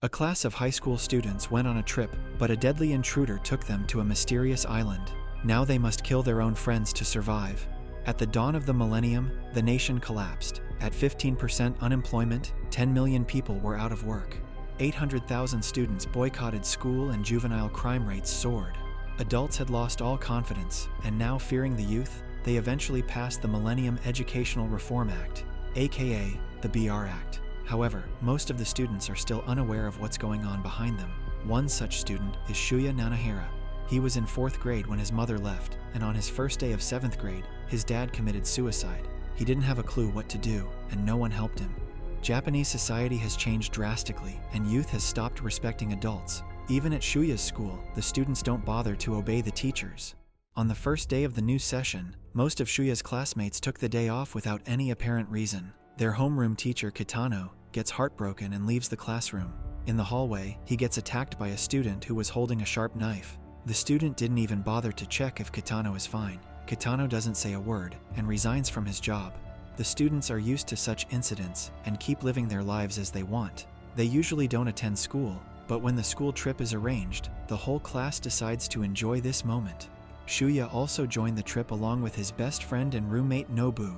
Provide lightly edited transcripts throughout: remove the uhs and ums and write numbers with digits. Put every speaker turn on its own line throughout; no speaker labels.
A class of high school students went on a trip, but a deadly intruder took them to a mysterious island. Now they must kill their own friends to survive. At the dawn of the millennium, the nation collapsed. At 15% unemployment, 10 million people were out of work. 800,000 students boycotted school and juvenile crime rates soared. Adults had lost all confidence, and now fearing the youth, they eventually passed the Millennium Educational Reform Act, aka the BR Act. However, most of the students are still unaware of what's going on behind them. One such student is Shuya Nanahara. He was in 4th grade when his mother left, and on his first day of 7th grade, his dad committed suicide. He didn't have a clue what to do, and no one helped him. Japanese society has changed drastically, and youth has stopped respecting adults. Even at Shuya's school, the students don't bother to obey the teachers. On the first day of the new session, most of Shuya's classmates took the day off without any apparent reason. Their homeroom teacher, Kitano, gets heartbroken and leaves the classroom. In the hallway, he gets attacked by a student who was holding a sharp knife. The student didn't even bother to check if Kitano is fine. Kitano doesn't say a word and resigns from his job. The students are used to such incidents and keep living their lives as they want. They usually don't attend school, but when the school trip is arranged, the whole class decides to enjoy this moment. Shuya also joined the trip along with his best friend and roommate Nobu.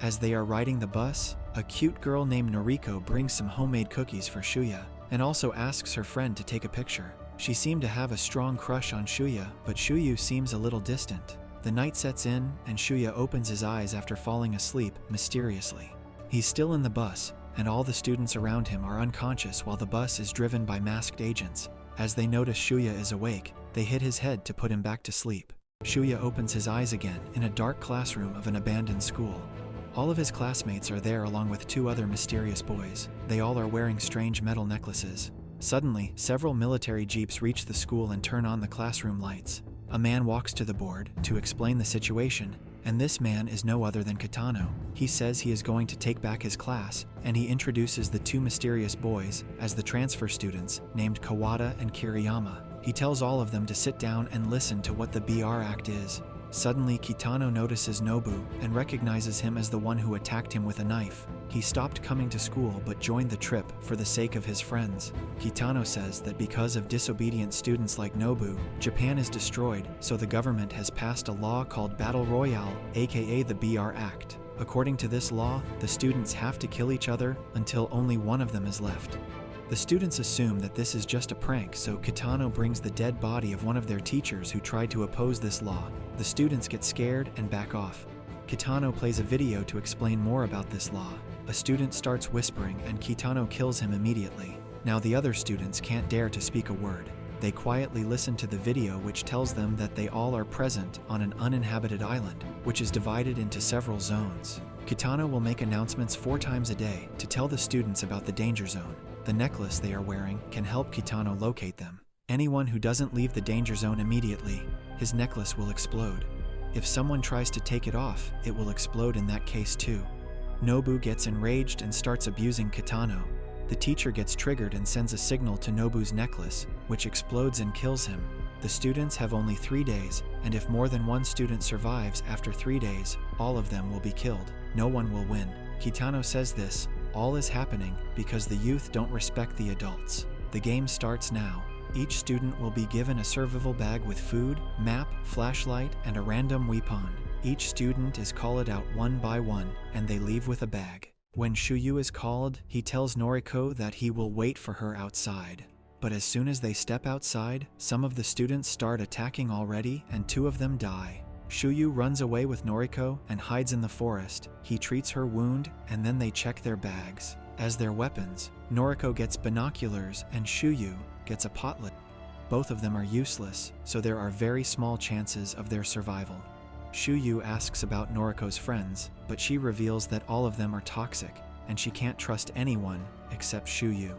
As they are riding the bus, a cute girl named Noriko brings some homemade cookies for Shuya and also asks her friend to take a picture. She seemed to have a strong crush on Shuya, but Shuya seems a little distant. The night sets in, and Shuya opens his eyes after falling asleep mysteriously. He's still in the bus, and all the students around him are unconscious while the bus is driven by masked agents. As they notice Shuya is awake, they hit his head to put him back to sleep. Shuya opens his eyes again in a dark classroom of an abandoned school. All of his classmates are there along with 2 other mysterious boys. They all are wearing strange metal necklaces. Suddenly, several military jeeps reach the school and turn on the classroom lights. A man walks to the board to explain the situation, and this man is no other than Kitano. He says he is going to take back his class, and he introduces the 2 mysterious boys as the transfer students named Kawada and Kiriyama. He tells all of them to sit down and listen to what the BR Act is. Suddenly, Kitano notices Nobu and recognizes him as the one who attacked him with a knife. He stopped coming to school but joined the trip for the sake of his friends. Kitano says that because of disobedient students like Nobu, Japan is destroyed, so the government has passed a law called Battle Royale, aka the BR Act. According to this law, the students have to kill each other until only one of them is left. The students assume that this is just a prank, so Kitano brings the dead body of one of their teachers who tried to oppose this law. The students get scared and back off. Kitano plays a video to explain more about this law. A student starts whispering and Kitano kills him immediately. Now the other students can't dare to speak a word. They quietly listen to the video which tells them that they all are present on an uninhabited island, which is divided into several zones. Kitano will make announcements 4 times a day to tell the students about the danger zone. The necklace they are wearing can help Kitano locate them. Anyone who doesn't leave the danger zone immediately, his necklace will explode. If someone tries to take it off, it will explode in that case too. Nobu gets enraged and starts abusing Kitano. The teacher gets triggered and sends a signal to Nobu's necklace, which explodes and kills him. The students have only 3 days, and if more than one student survives after 3 days, all of them will be killed. No one will win. Kitano says this all is happening because the youth don't respect the adults. The game starts now. Each student will be given a survival bag with food, map, flashlight, and a random weapon. Each student is called out one by one, and they leave with a bag. When Shuya is called, he tells Noriko that he will wait for her outside. But as soon as they step outside, some of the students start attacking already, and 2 of them die. Shuya runs away with Noriko and hides in the forest. He treats her wound, and then they check their bags. As their weapons, Noriko gets binoculars and Shuya gets a potlet. Both of them are useless, so there are very small chances of their survival. Shuya asks about Noriko's friends, but she reveals that all of them are toxic, and she can't trust anyone except Shuya.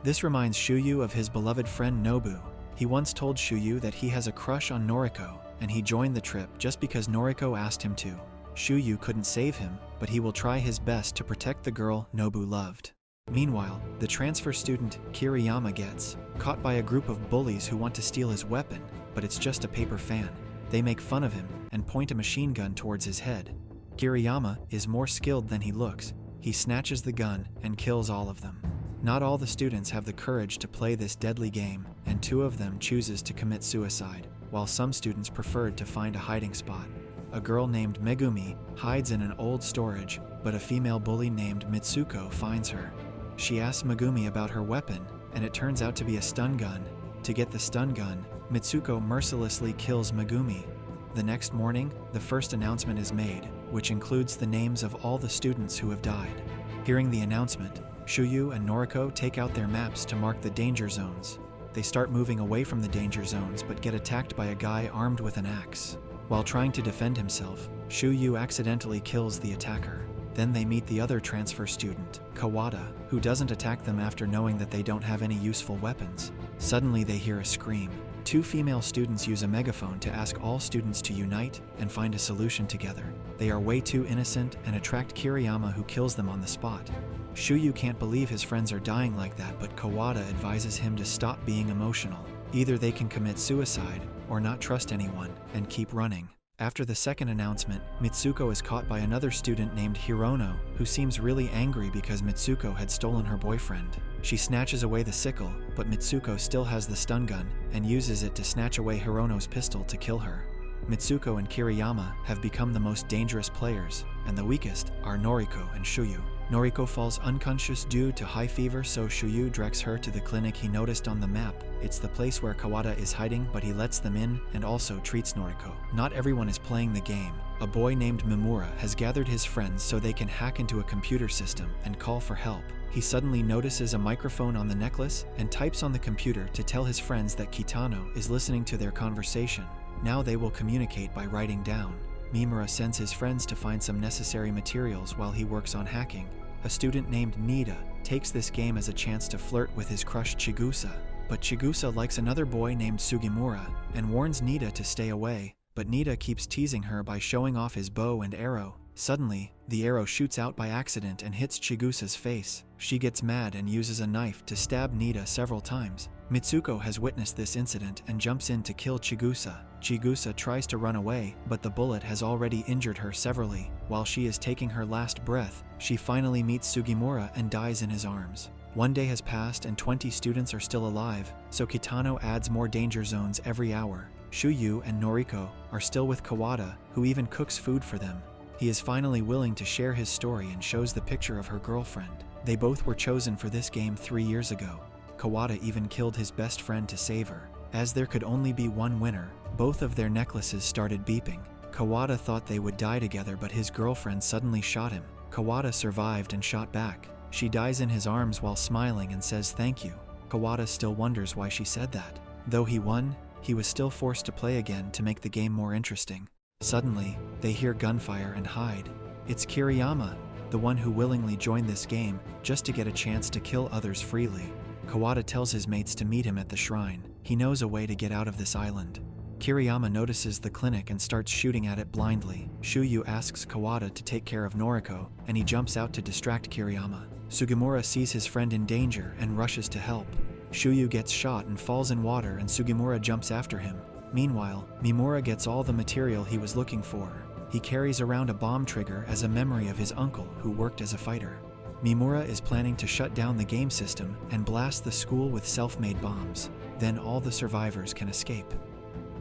This reminds Shuya of his beloved friend Nobu. He once told Shuya that he has a crush on Noriko, and he joined the trip just because Noriko asked him to. Shuya couldn't save him, but he will try his best to protect the girl Nobu loved. Meanwhile, the transfer student Kiriyama gets caught by a group of bullies who want to steal his weapon, but it's just a paper fan. They make fun of him and point a machine gun towards his head. Kiriyama is more skilled than he looks. He snatches the gun and kills all of them. Not all the students have the courage to play this deadly game, and 2 of them chooses to commit suicide, while some students preferred to find a hiding spot. A girl named Megumi hides in an old storage, but a female bully named Mitsuko finds her. She asks Megumi about her weapon, and it turns out to be a stun gun. To get the stun gun, Mitsuko mercilessly kills Megumi. The next morning, the first announcement is made, which includes the names of all the students who have died. Hearing the announcement, Shuya and Noriko take out their maps to mark the danger zones. They start moving away from the danger zones but get attacked by a guy armed with an axe. While trying to defend himself, Shuya accidentally kills the attacker. Then they meet the other transfer student, Kawada, who doesn't attack them after knowing that they don't have any useful weapons. Suddenly they hear a scream. 2 female students use a megaphone to ask all students to unite and find a solution together. They are way too innocent and attract Kiriyama, who kills them on the spot. Shuya can't believe his friends are dying like that, but Kawada advises him to stop being emotional. Either they can commit suicide or not trust anyone and keep running. After the second announcement, Mitsuko is caught by another student named Hirono, who seems really angry because Mitsuko had stolen her boyfriend. She snatches away the sickle, but Mitsuko still has the stun gun and uses it to snatch away Hirono's pistol to kill her. Mitsuko and Kiriyama have become the most dangerous players, and the weakest are Noriko and Shuya. Noriko falls unconscious due to high fever, so Shuya directs her to the clinic he noticed on the map. It's the place where Kawada is hiding, but he lets them in and also treats Noriko. Not everyone is playing the game. A boy named Mimura has gathered his friends so they can hack into a computer system and call for help. He suddenly notices a microphone on the necklace and types on the computer to tell his friends that Kitano is listening to their conversation. Now they will communicate by writing down. Mimura sends his friends to find some necessary materials while he works on hacking. A student named Nida takes this game as a chance to flirt with his crush Chigusa, but Chigusa likes another boy named Sugimura and warns Nida to stay away, but Nida keeps teasing her by showing off his bow and arrow. Suddenly, the arrow shoots out by accident and hits Chigusa's face. She gets mad and uses a knife to stab Nida several times. Mitsuko has witnessed this incident and jumps in to kill Chigusa. Chigusa tries to run away, but the bullet has already injured her severely. While she is taking her last breath, she finally meets Sugimura and dies in his arms. 1 day has passed and 20 students are still alive, so Kitano adds more danger zones every hour. Shuya and Noriko are still with Kawada, who even cooks food for them. He is finally willing to share his story and shows the picture of her girlfriend. They both were chosen for this game 3 years ago. Kawada even killed his best friend to save her. As there could only be one winner, both of their necklaces started beeping. Kawada thought they would die together, but his girlfriend suddenly shot him. Kawada survived and shot back. She dies in his arms while smiling and says thank you. Kawada still wonders why she said that. Though he won, he was still forced to play again to make the game more interesting. Suddenly, they hear gunfire and hide. It's Kiriyama, the one who willingly joined this game just to get a chance to kill others freely. Kawada tells his mates to meet him at the shrine. He knows a way to get out of this island. Kiriyama notices the clinic and starts shooting at it blindly. Shuya asks Kawada to take care of Noriko, and he jumps out to distract Kiriyama. Sugimura sees his friend in danger and rushes to help. Shuya gets shot and falls in water, and Sugimura jumps after him. Meanwhile, Mimura gets all the material he was looking for. He carries around a bomb trigger as a memory of his uncle who worked as a fighter. Mimura is planning to shut down the game system and blast the school with self-made bombs. Then all the survivors can escape.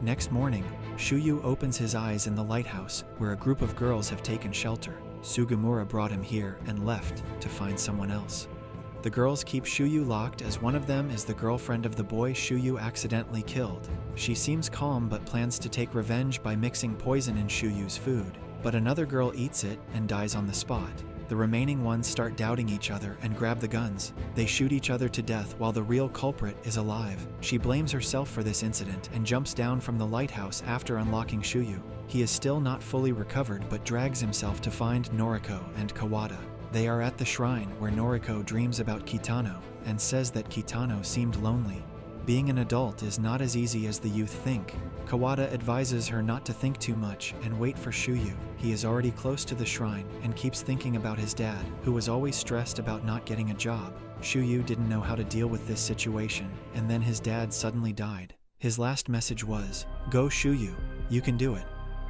Next morning, Shuya opens his eyes in the lighthouse, where a group of girls have taken shelter. Sugimura brought him here and left to find someone else. The girls keep Shuya locked, as one of them is the girlfriend of the boy Shuya accidentally killed. She seems calm but plans to take revenge by mixing poison in Shuya's food. But another girl eats it and dies on the spot. The remaining ones start doubting each other and grab the guns. They shoot each other to death while the real culprit is alive. She blames herself for this incident and jumps down from the lighthouse after unlocking Shuya. He is still not fully recovered but drags himself to find Noriko and Kawada. They are at the shrine where Noriko dreams about Kitano and says that Kitano seemed lonely. Being an adult is not as easy as the youth think. Kawada advises her not to think too much and wait for Shuya. He is already close to the shrine and keeps thinking about his dad, who was always stressed about not getting a job. Shuya didn't know how to deal with this situation, and then his dad suddenly died. His last message was, "Go Shuya, you can do it."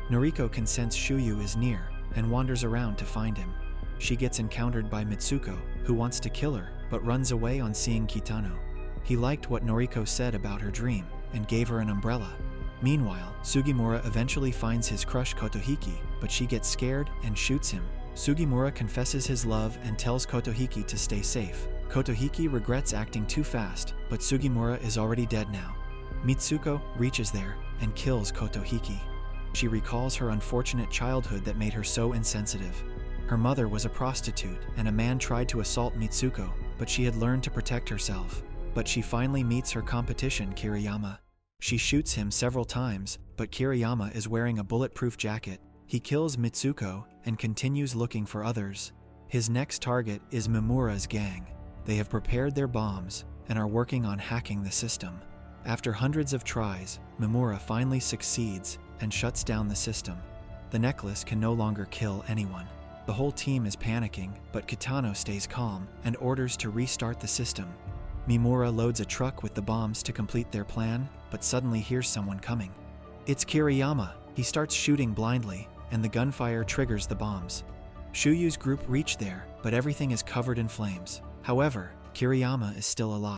Noriko can sense Shuya is near and wanders around to find him. She gets encountered by Mitsuko, who wants to kill her, but runs away on seeing Kitano. He liked what Noriko said about her dream and gave her an umbrella. Meanwhile, Sugimura eventually finds his crush Kotohiki, but she gets scared and shoots him. Sugimura confesses his love and tells Kotohiki to stay safe. Kotohiki regrets acting too fast, but Sugimura is already dead now. Mitsuko reaches there and kills Kotohiki. She recalls her unfortunate childhood that made her so insensitive. Her mother was a prostitute, and a man tried to assault Mitsuko, but she had learned to protect herself. But she finally meets her competition, Kiriyama. She shoots him several times, but Kiriyama is wearing a bulletproof jacket. He kills Mitsuko and continues looking for others. His next target is Mimura's gang. They have prepared their bombs and are working on hacking the system. After hundreds of tries, Mimura finally succeeds and shuts down the system. The necklace can no longer kill anyone. The whole team is panicking, but Kitano stays calm and orders to restart the system. Mimura loads a truck with the bombs to complete their plan, but suddenly hears someone coming. It's Kiriyama. He starts shooting blindly, and the gunfire triggers the bombs. Shuyu's group reach there, but everything is covered in flames. However, Kiriyama is still alive.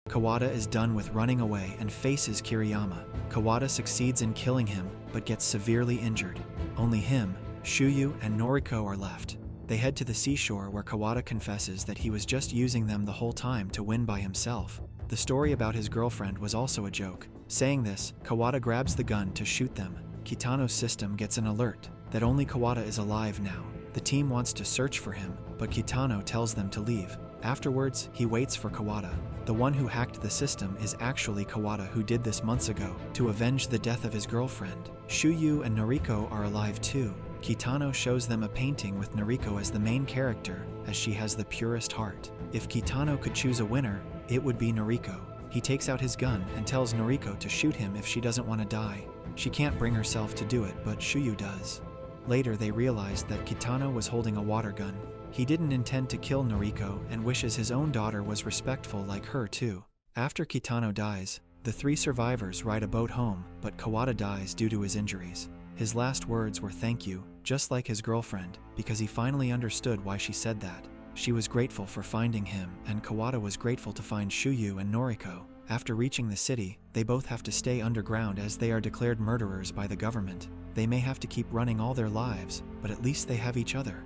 Kawada is done with running away and faces Kiriyama. Kawada succeeds in killing him, but gets severely injured. Only him, Shuyu, and Noriko are left. They head to the seashore where Kawada confesses that he was just using them the whole time to win by himself. The story about his girlfriend was also a joke. Saying this, Kawada grabs the gun to shoot them. Kitano's system gets an alert that only Kawada is alive now. The team wants to search for him, but Kitano tells them to leave. Afterwards, he waits for Kawada. The one who hacked the system is actually Kawada, who did this months ago to avenge the death of his girlfriend. Shuyu and Noriko are alive too. Kitano shows them a painting with Noriko as the main character, as she has the purest heart. If Kitano could choose a winner, it would be Noriko. He takes out his gun and tells Noriko to shoot him if she doesn't want to die. She can't bring herself to do it, but Shuyu does. Later they realize that Kitano was holding a water gun. He didn't intend to kill Noriko and wishes his own daughter was respectful like her too. After Kitano dies, the three survivors ride a boat home, but Kawada dies due to his injuries. His last words were thank you, just like his girlfriend, because he finally understood why she said that. She was grateful for finding him, and Kawada was grateful to find Shuyu and Noriko. After reaching the city, they both have to stay underground as they are declared murderers by the government. They may have to keep running all their lives, but at least they have each other.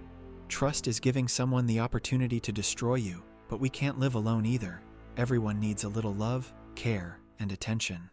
Trust is giving someone the opportunity to destroy you, but we can't live alone either. Everyone needs a little love, care, and attention.